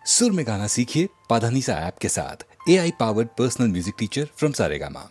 सुर में गाना सीखिए पाधानीसा ऐप के साथ। AI powered personal music teacher from Saregama.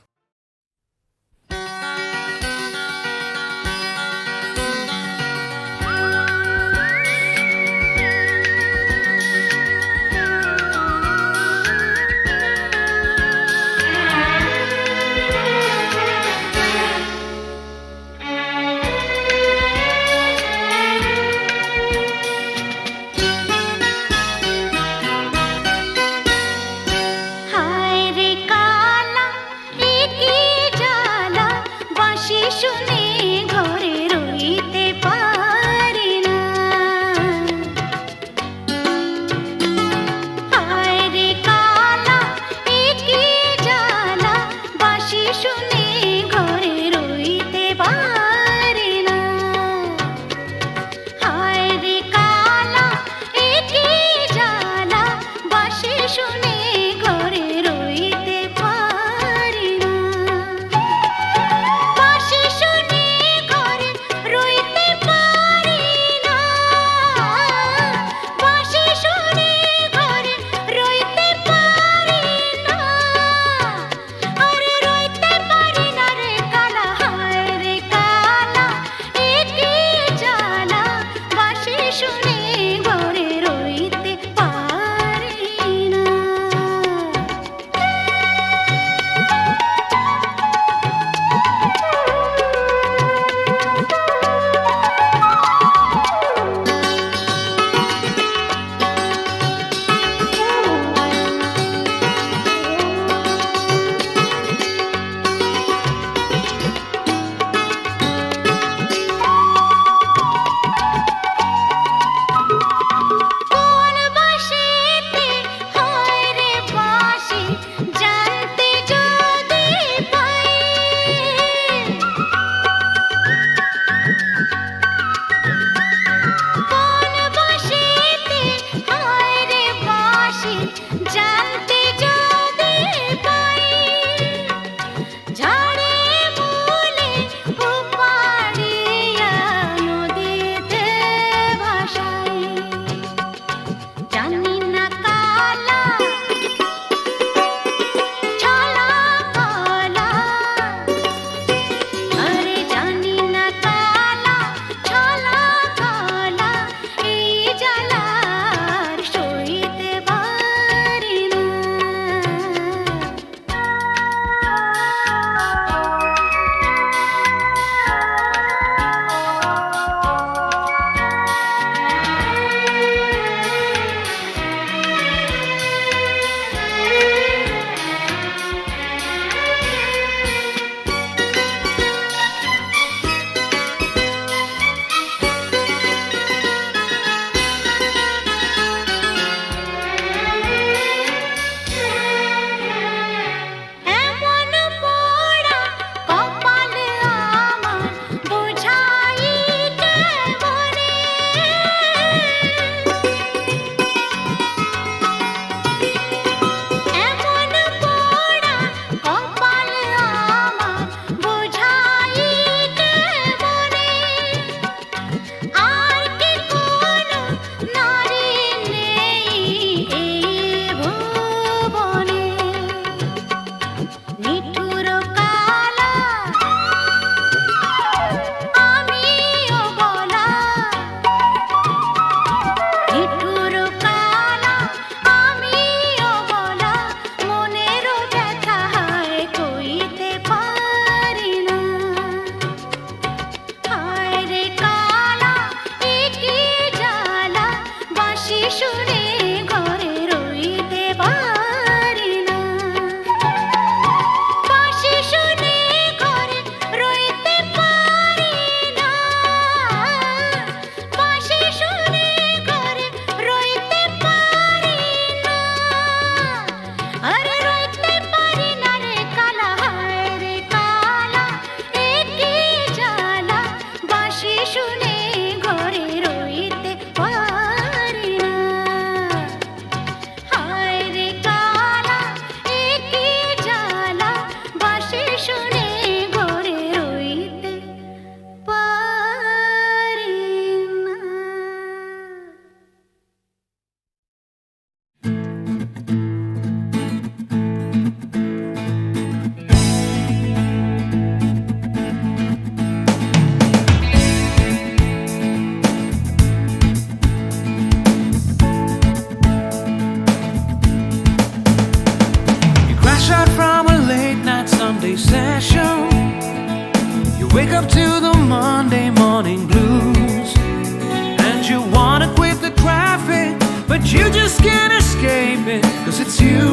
just can't escape it, 'cause it's you.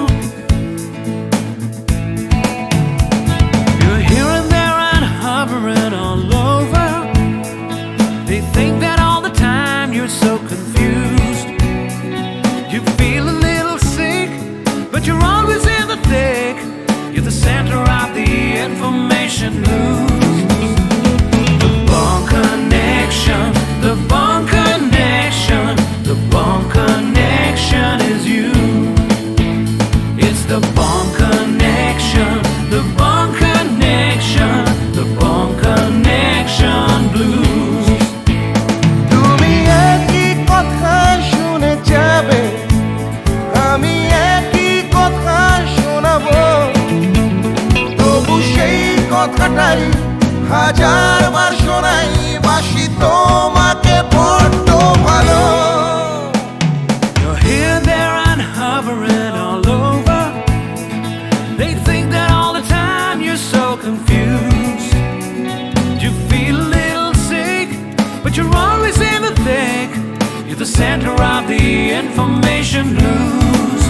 You're here and there and hovering all over. They think that all the time you're so confused. You feel a little sick, but you're always in the thick. You're the center of the information news. The Bond Connection, the Bond Connection, the Bond Connection is you. It's the Bond Connection, the Bond Connection, the Bond Connection blues. তুমি একই কথা শুনে যাবে, আমি একই কথা শোনাবো, তবু সেই কথাটাই হাজারবার শোনাই, বাসি তোমাকে বড্ড ভালো। You're here, there, and hovering all over. They think that all the time you're so confused. You feel a little sick, but you're always in the thick. You're the center of the information blues.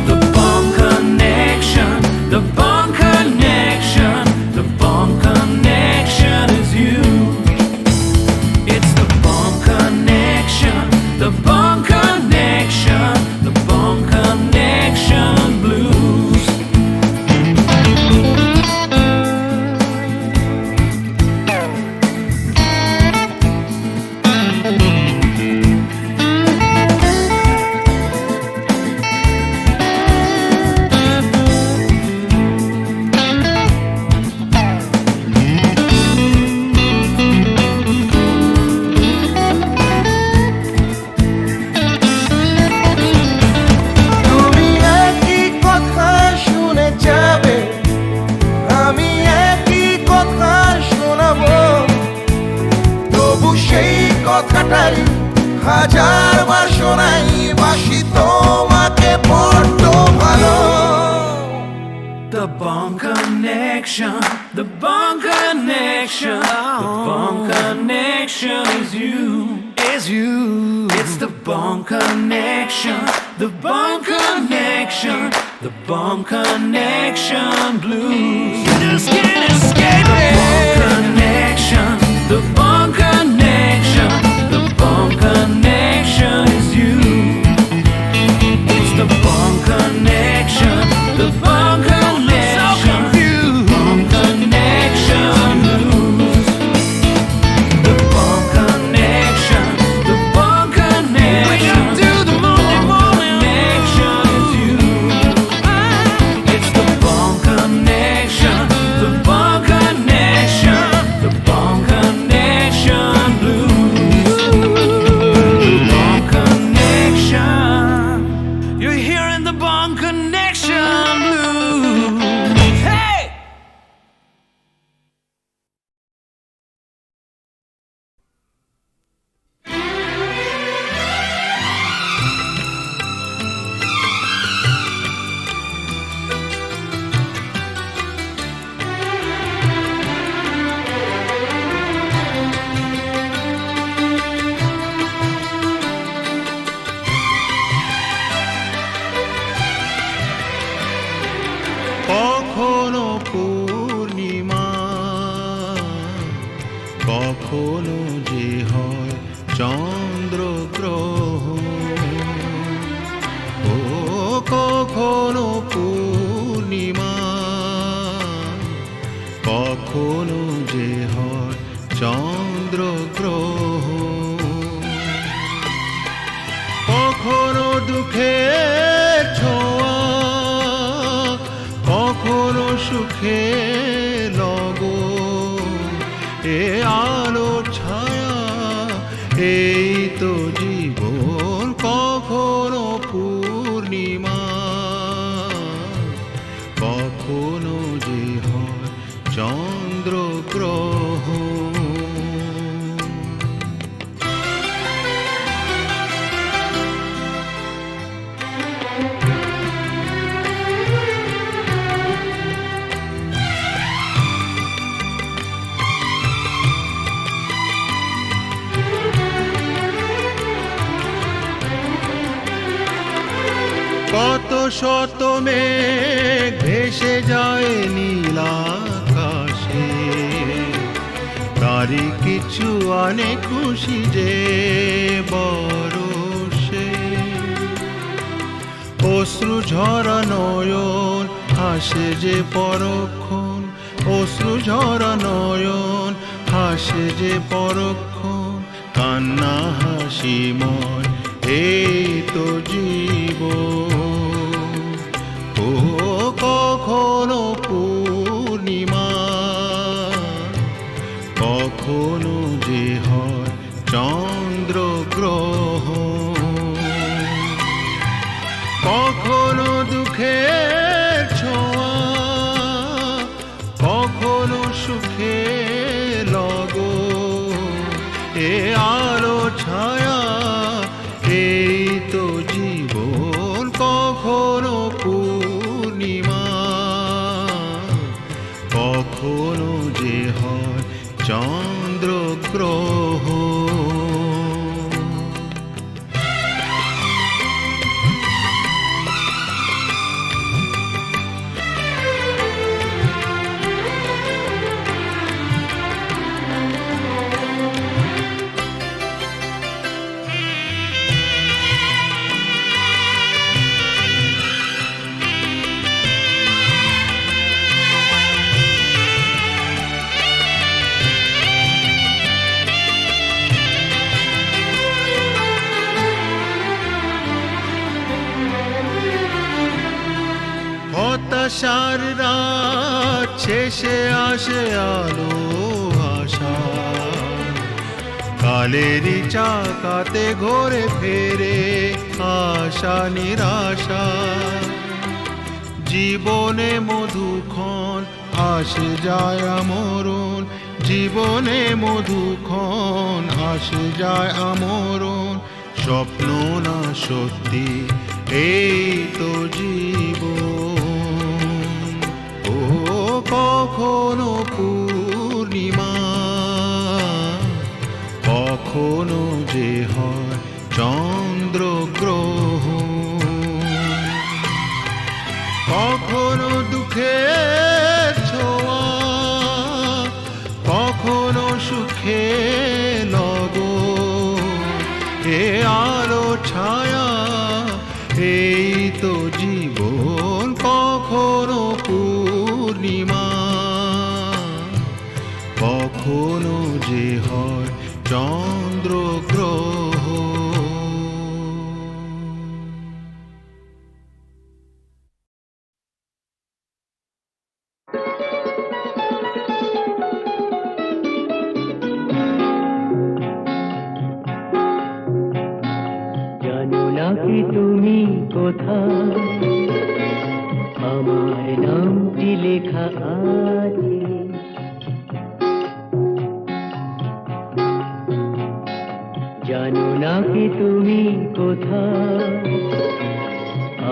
The Bond Connection, the Bond Connection, the Bond Connection is you. It's the Bond Connection, the Bond Connection, the Bond Connection blues. তুমি একই কথা শুনে যাবে, আমি একই কথা শোনাবো, তবু সেই কথাটাই হাজারবার শোনাই, বাসি তোমাকে বড্ড ভালো। The Bond Connection, the Bond Connection, the Bond Connection is you, is you. It's the Bond Connection, the Bond Connection, the Bond Connection blues. You just can't escape it. The Bond Connection, the Bond Connection, the Bond Connection is you. It's the Bond Connection, the Bond Connection, Bond Connection blues. The Bond Connection, the Bond Connection, the Bond Connection is you. It's the Bond Connection, the Bond Connection, the Bond Connection blues. The Bond Connection. You're hearing the Bond Connection blues. Hey! কখনো পূর্ণিমা, কখনো যে হয় চন্দ্রগ্রহণ, ও কখনো পূর্ণিমা, কখনো যে হয় চন্দ্রগ্রহণ, কখনো দুঃখের ছোঁয়া, কখনো সুখে লগন, এ আলো ছায়া এই তো জীবন। কখনো পূর্ণিমা, কখনো যে হয় চন্দ্রগ্রহণ। কত শত মেঘ ভেসে যায় নীল আকাশে, তারই কিছু আনে খুশি যে বরষে। অশ্রু ঝরা নয়ন হাসে যে পরক্ষণ, অশ্রু ঝরা নয়ন হাসে যে পরক্ষণ, কান্না হাসিময় এই তো জীবন। ও কখনো পূর্ণিমা, কখনো যে হয় চন্দ্রগ্রহণ, কখনো দুঃখের ছোঁয়া, কখনো সুখে লগন। এ আলো ছায়া এই তো জীবন, কখনো পূর্ণিমা, কখনো যে হয় চন্দ্রগ্রহণ। হতাশার রাত শেষে আসে আলো আশা, কালেরই চাকাতে ঘোরে ফেরে আশা নিরাশা। জীবনে মধুক্ষণ আসে যায় আমরণ, জীবনে মধুক্ষণ আসে যায় আমরণ। স্বপ্ন না সত্যি এই তো জীবন। ও কখনো পূর্ণিমা, কখনো যে হয় চন্দ্রগ্রহণ, কখনো দুঃখের ছোঁয়া, কখনো সুখে লগন। এ আলো ছায়া এই তো জীবন, কখনো পূর্ণিমা, কখনো যে হয় চন্দ্রগ্রহণ। জানো নাকি তুমি কোথায় আমার নামটি লেখা আছে? জানো নাকি তুমি কোথায়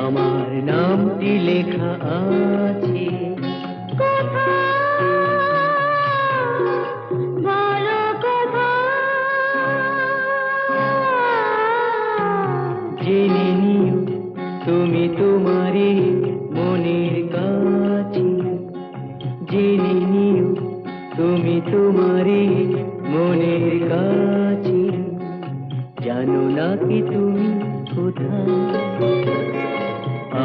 আমার নামটি লেখা আছে? জেনে নিও তুমি তোমারই মনের কাছে, জেনে নিও তুমি তোমারই মনের কাছে। জানো নাকি তুমি কোথায়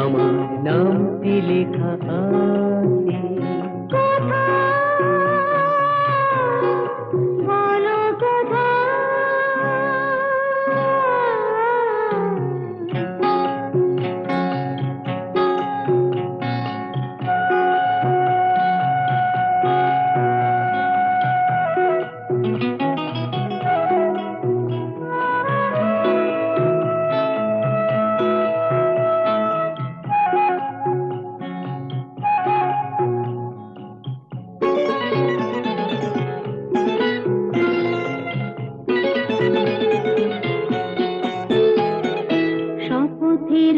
আমার নামটি লেখা আছে? শপথের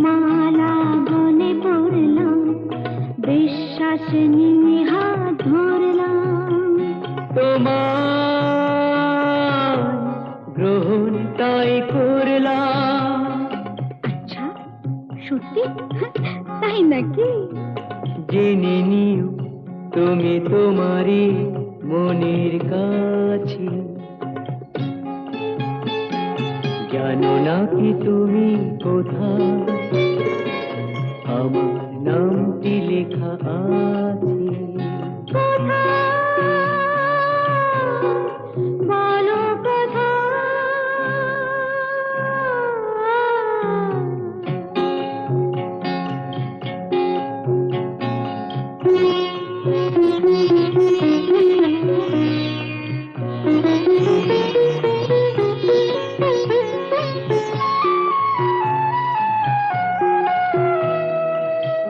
মালা গলে পড়লাম, বিশ্বাস নিয়ে হাত ধরলাম। তোমার গ্রহণ তাই করলাম। আচ্ছা সত্যি তাই নাকি? জেনে নিও তুমি তোমারই মনের কাছে, জানো না কি তুমি কোথায় আমার নামটি লেখা আছে। বলো কথা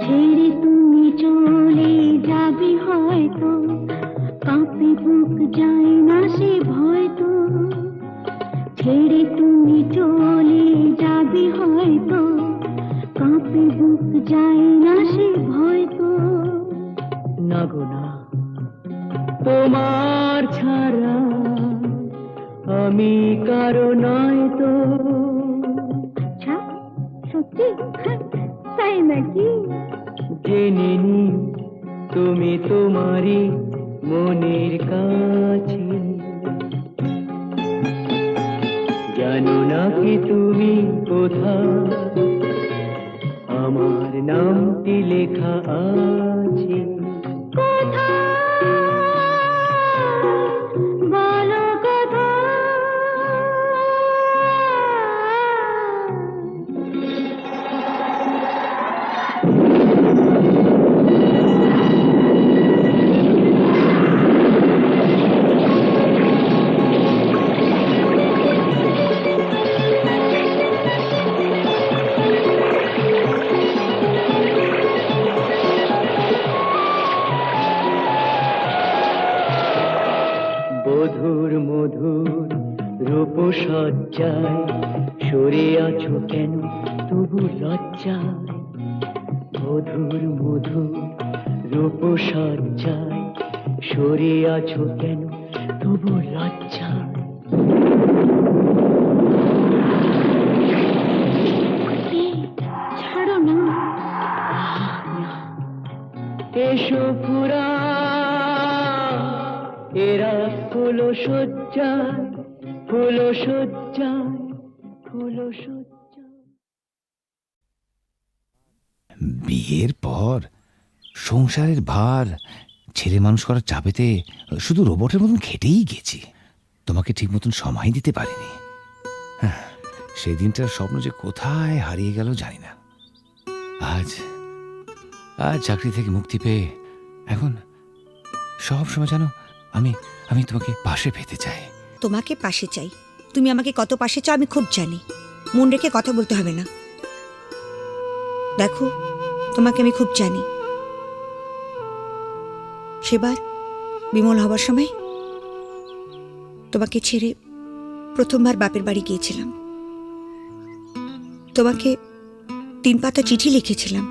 ছেড়ে তুমি চলে যাবে হয়তো, কাঁপে বুক যায় না সে ভয় তো। ছেড়ে তুমি চলে যাবে হয়তো, কাঁপে বুক যায় না সে ভয় তো। না গো না, তোমার ছাড়া আমি কারো নয় তো। আচ্ছা সত্যি তাই নাকি? জেনে নিও তুমি তোমারই মনের কাছে, জানো না কি তুমি কোথায় আমার নামটি লেখা আছে। বলো কথা মধুর মধুর রূপসজ্জায় সরে আছো কেন তবু লজ্জায়। মধুর মধুর রূপসজ্জায় সরে আছো কেন তবু লজ্জায়। ছাড়ো না। এসো পুরা এরা ফুলো সজ্জায়, ফুলো সজ্জায়, ফুলো সজ্জায়। বিয়ের পর সংসারের ভার ছেলে মানুষ করার চাপেতে শুধু রোবটের মতন খেটেই গেছি, তোমাকে ঠিক মতন সময় দিতে পারিনি। হ্যাঁ, সেই দিনটার স্বপ্ন যে কোথায় হারিয়ে গেল জানি না। আজ আজ চাকরি থেকে মুক্তি পেয়ে এখন সব সময় জানো আমি আমি তোমাকে পাশে পেতে চাই। তোমাকে পাশে চাই, তুমি আমাকে কত পাশে চাও আমি খুব জানি। মন রেখে কথা বলতে হবে না। দেখো তোমাকে আমি খুব জানি। সেবার বিমল হবার সময় তোমাকে ছেড়ে প্রথমবার বাপের বাড়ি গিয়েছিলাম। তোমাকে 3 পাতা চিঠি লিখেছিলাম।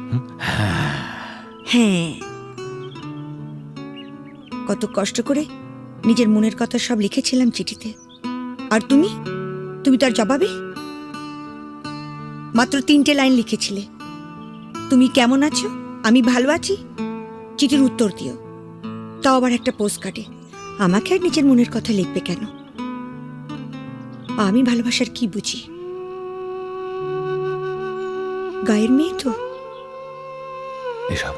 হ্যাঁ, কত কষ্ট করে নিজের মনের কথা সব লিখেছিলাম চিঠিতে। আর তুমি তুমি তার জবাবে মাত্র 3টে লাইন লিখেছিলে, তুমি কেমন আছো, আমি ভালো আছি, চিঠির উত্তর দিও। তাও আবার একটা পোস্ট কার্ডে। আমাকে আর নিজের মনের কথা লিখবে কেন? আমি ভালোবাসার কি বুঝি? গায়ের মেয়ে তো। এসব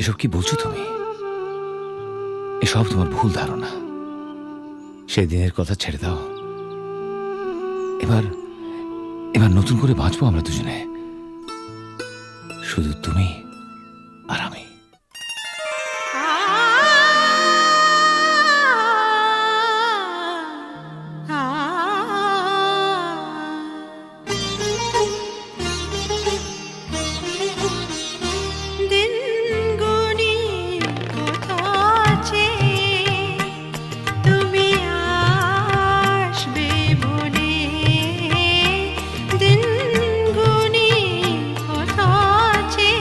এসব কি বলছো তুমি? এসব তোমার ভুল ধারণা। সেদিনের কথা ছেড়ে দাও। এবার এবার নতুন করে বাঁচবো আমরা দুজনে, শুধু তুমি আর আমি। দিন গুনি কথা আছে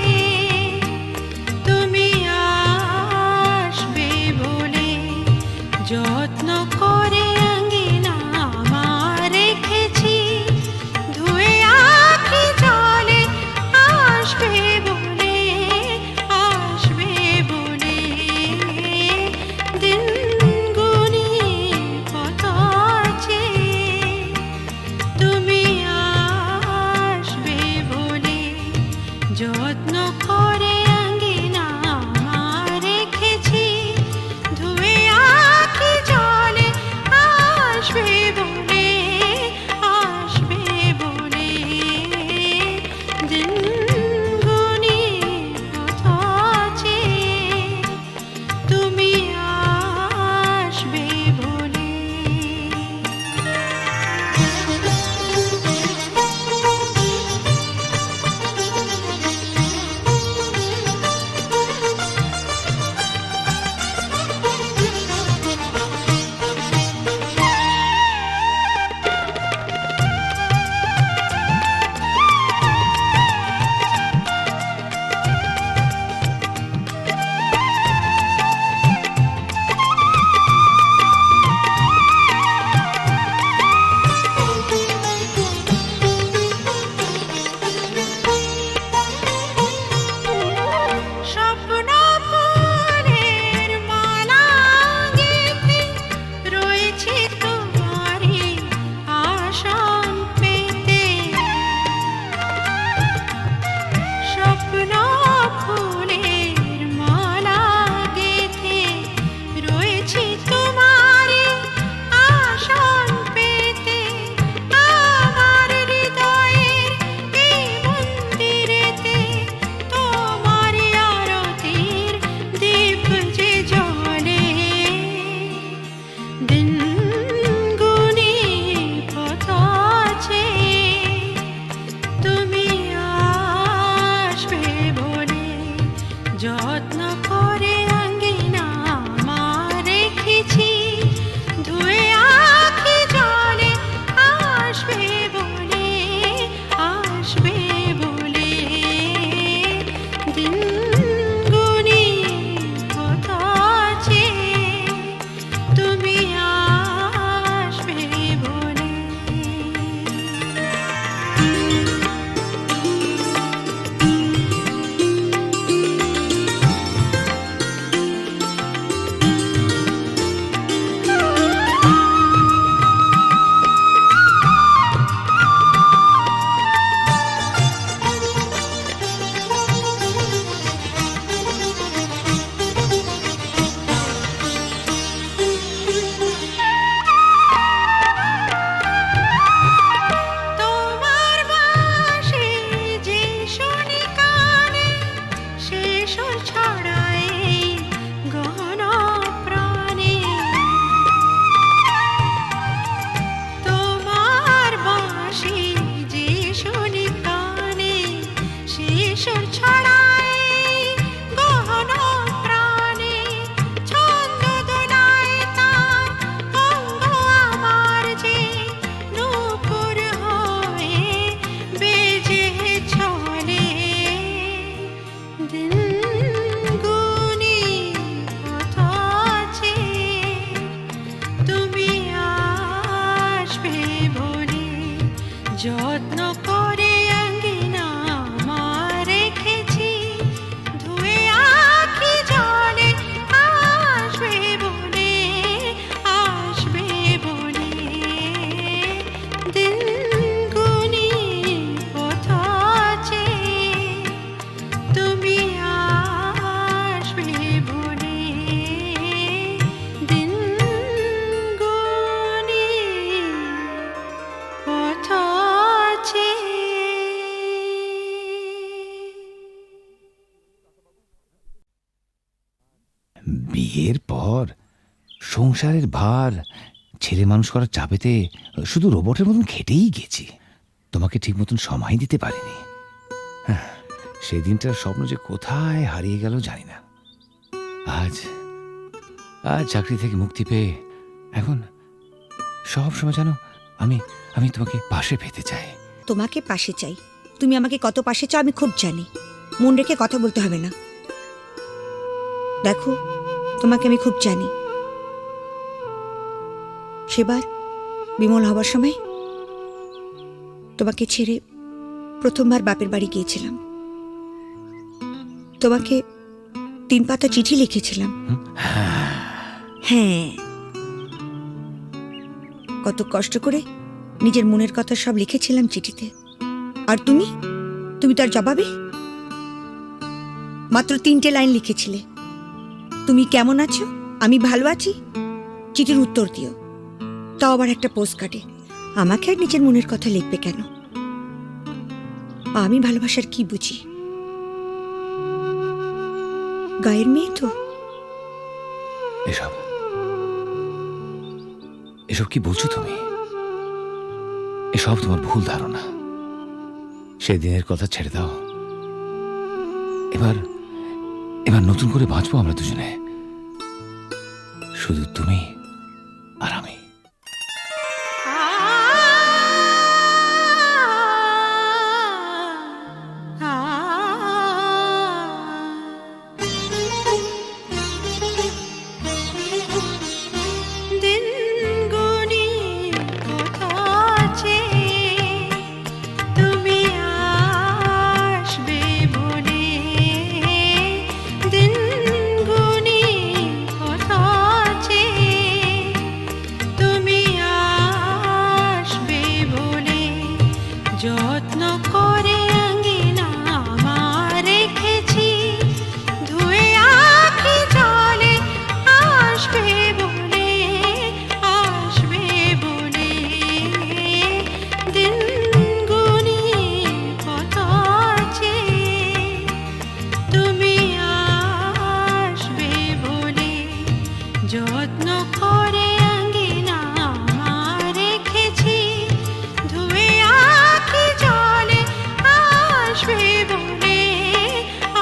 বিয়ের পর সংসারের ভার ছেলে মানুষ করার চাপেতে শুধু রোবটের মতন খেটেই গেছি। তোমাকে ঠিক মতন সময় দিতে পারিনি। সেদিনটার স্বপ্ন যে কোথায় হারিয়ে গেল জানি না। আজ চাকরি থেকে মুক্তি পেয়ে এখন সব সময় জানো আমি তোমাকে পাশে পেতে চাই। তোমাকে পাশে চাই, তুমি আমাকে কত পাশে চাও আমি খুব জানি। মন রেখে কথা বলতে হবে না। দেখো, তোমাকে আমি খুব জানি। সেবার বিমল হবার সময় তোমাকে ছেড়ে প্রথমবার বাপের বাড়ি গিয়েছিলাম। তোমাকে 3 পাতা চিঠি লিখেছিলাম। হ্যাঁ, কত কষ্ট করে নিজের মনের কথা সব লিখেছিলাম চিঠিতে। আর তুমি তার জবাবে মাত্র 3টে লাইন লিখেছিলে, তুমি কেমন আছো, আমি ভালো আছি, চিঠির উত্তর দিও। তাও আবার একটা পোস্ট কার্ডে। আমাকে আর নিজের মনের কথা লিখবে কেন? আমি ভালোবাসার কি বুঝি? গায়ের মেয়ে তো। এসব কি বলছো তুমি? এসব তোমার ভুল ধারণা। সেদিনের কথা ছেড়ে দাও। এবার নতুন করে বাঁচবো আমরা দুজনে, শুধু তুমি আর আমি। যত্ন করে আঙ্গিনা আমার রেখেছি, ধুয়ে আখি জলে আসবে বলে, আসবে বলে। দিন গুনি কত আছে, তুমি আসবে বলে। যত্ন করে আঙ্গিনা আমার রেখেছি, ধুয়ে আখি জলে আসবে বলে,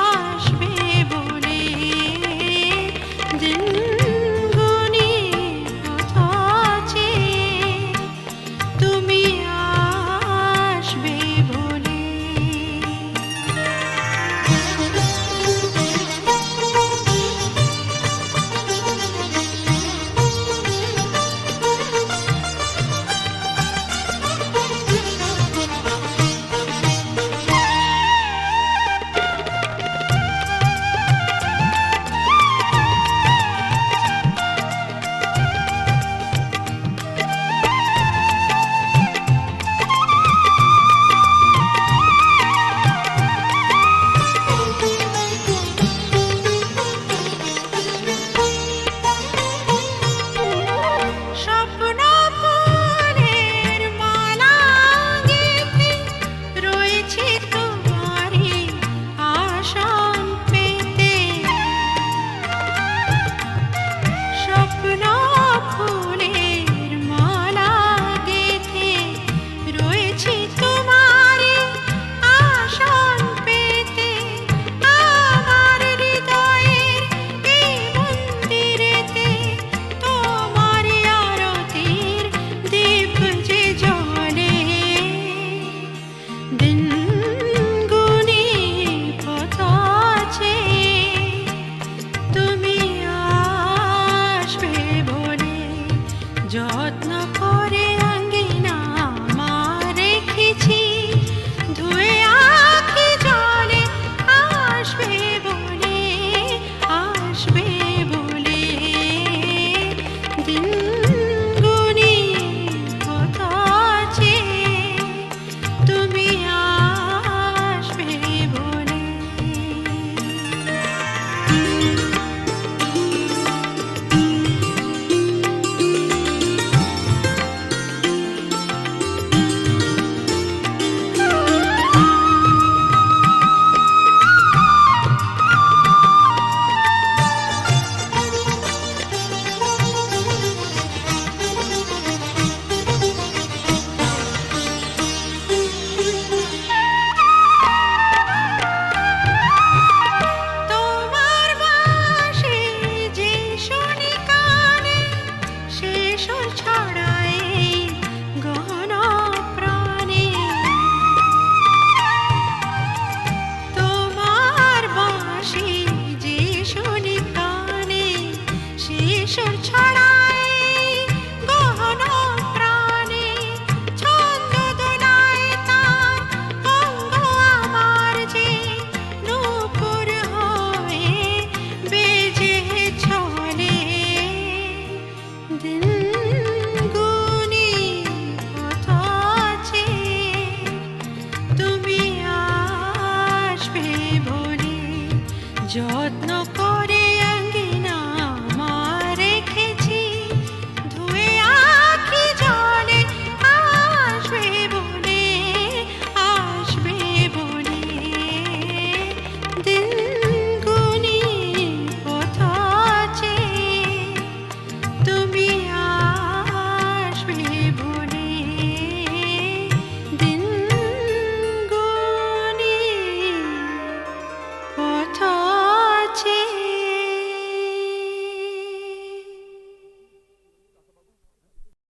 আসবে বলে। দিন গুনি কত আছে, তুমি আসবে বলে। স্বপ্ন ফুলের মালা গেঁথে রয়েছে তোমারই আসন পেতে। স্বপ্ন ফুলের মালা গেঁথে রয়েছে তোমারই আসন পেতে। আমার হৃদয়ের এই মন্দিরেতে তোমারই আরতির দীপ যে জ্বলে। দিন গুনি কত আছে, তুমি আসবে বলে। যত্ন করে